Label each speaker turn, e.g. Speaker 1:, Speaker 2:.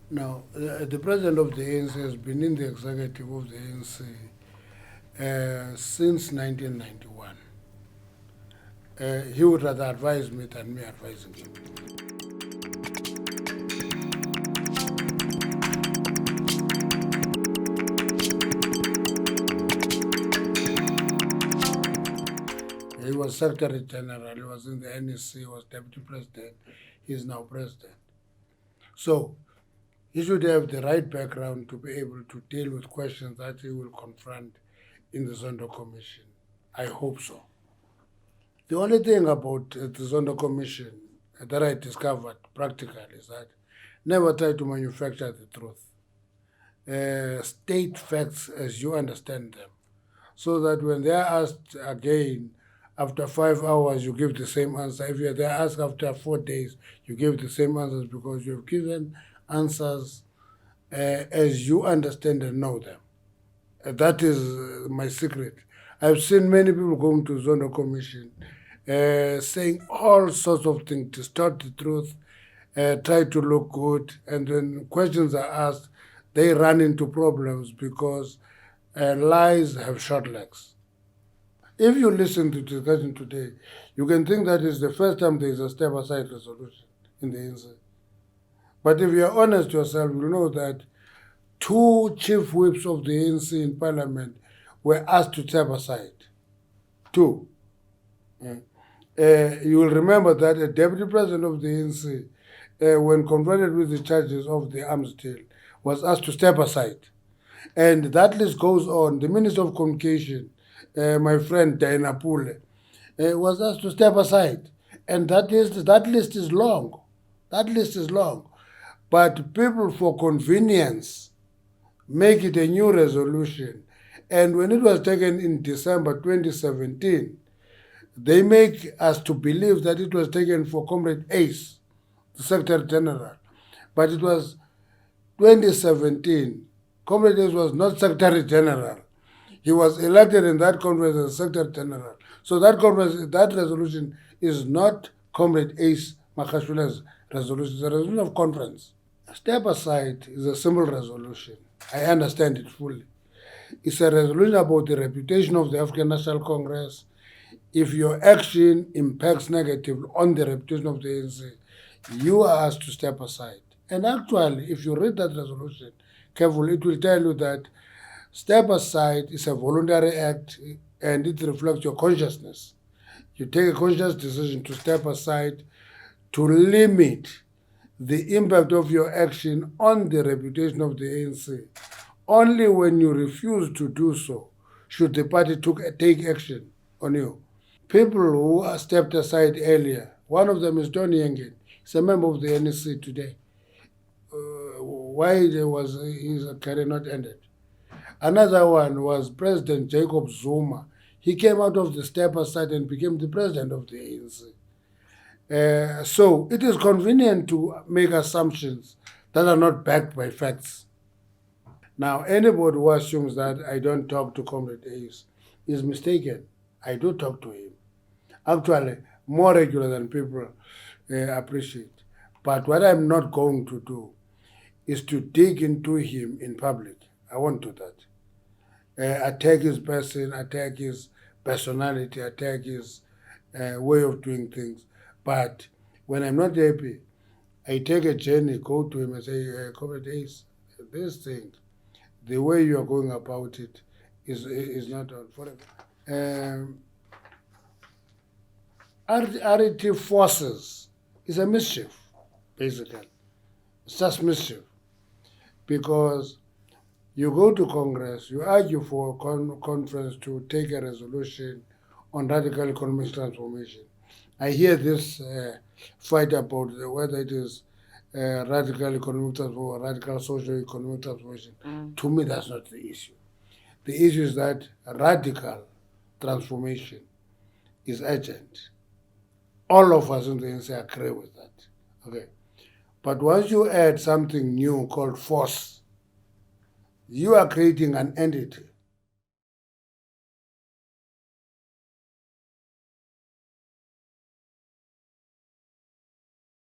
Speaker 1: Now, the president of the ANC has been in the executive of the ANC since 1991. He would rather advise me than me advising him. He was Secretary General, he was in the NEC, he was Deputy President, he is now President. So, he should have the right background to be able to deal with questions that he will confront in the Zondo Commission. I hope so. The only thing about the Zondo Commission that I discovered practically is that never try to manufacture the truth. State facts as you understand them, so that when they are asked again after 5 hours, you give the same answer. If they are asked after 4 days, you give the same answers because you have given answers as you understand and know them. That is my secret. I've seen many people going to Zondo Commission saying all sorts of things, distort the truth, try to look good, and when questions are asked, they run into problems because lies have short legs. If you listen to the discussion today, you can think that is the first time there is a step-aside resolution in the ANC. But if you are honest yourself, you know that 2 chief whips of the ANC in Parliament were asked to step aside. 2. You will remember that a deputy president of the ANC, when confronted with the charges of the arms deal, was asked to step aside. And that list goes on. The Minister of Communication, my friend Diana Pule, was asked to step aside. And that list is long. That list is long. But people, for convenience, make it a new resolution. And when it was taken in December 2017, they make us to believe that it was taken for Comrade Ace, the Secretary General. But it was 2017. Comrade Ace was not Secretary General. He was elected in that conference as Secretary General. So that resolution is not Comrade Ace Makashula's resolution. It's a resolution of conference. Step aside is a simple resolution. I understand it fully. It's a resolution about the reputation of the African National Congress. If your action impacts negatively on the reputation of the ANC, you are asked to step aside. And actually, if you read that resolution carefully, it will tell you that step aside is a voluntary act and it reflects your consciousness. You take a conscious decision to step aside to limit the impact of your action on the reputation of the ANC. Only when you refuse to do so should the party take action on you. People who are stepped aside earlier, one of them is Tony Yengen. He's a member of the NEC today. Why was his career not ended? Another one was President Jacob Zuma. He came out of the step aside and became the president of the ANC. So it is convenient to make assumptions that are not backed by facts. Now, anybody who assumes that I don't talk to Comrade Ace is mistaken. I do talk to him. Actually, more regular than people appreciate. But what I'm not going to do is to dig into him in public. I won't do that. Attack his person, attack his personality, attack his way of doing things. But when I'm not happy, I take a journey, go to him and say, Comrade Ace, this thing, the way you are going about it is not on forever. RET forces is a mischief, basically. It's just mischief. Because you go to Congress, you argue for a conference to take a resolution on radical economic transformation. I hear this fight about whether it is radical economic transformation or radical socio-economic transformation. To me, that's not the issue. The issue is that radical transformation is urgent. All of us in the ANC agree with that. Okay. But once you add something new called force, you are creating an entity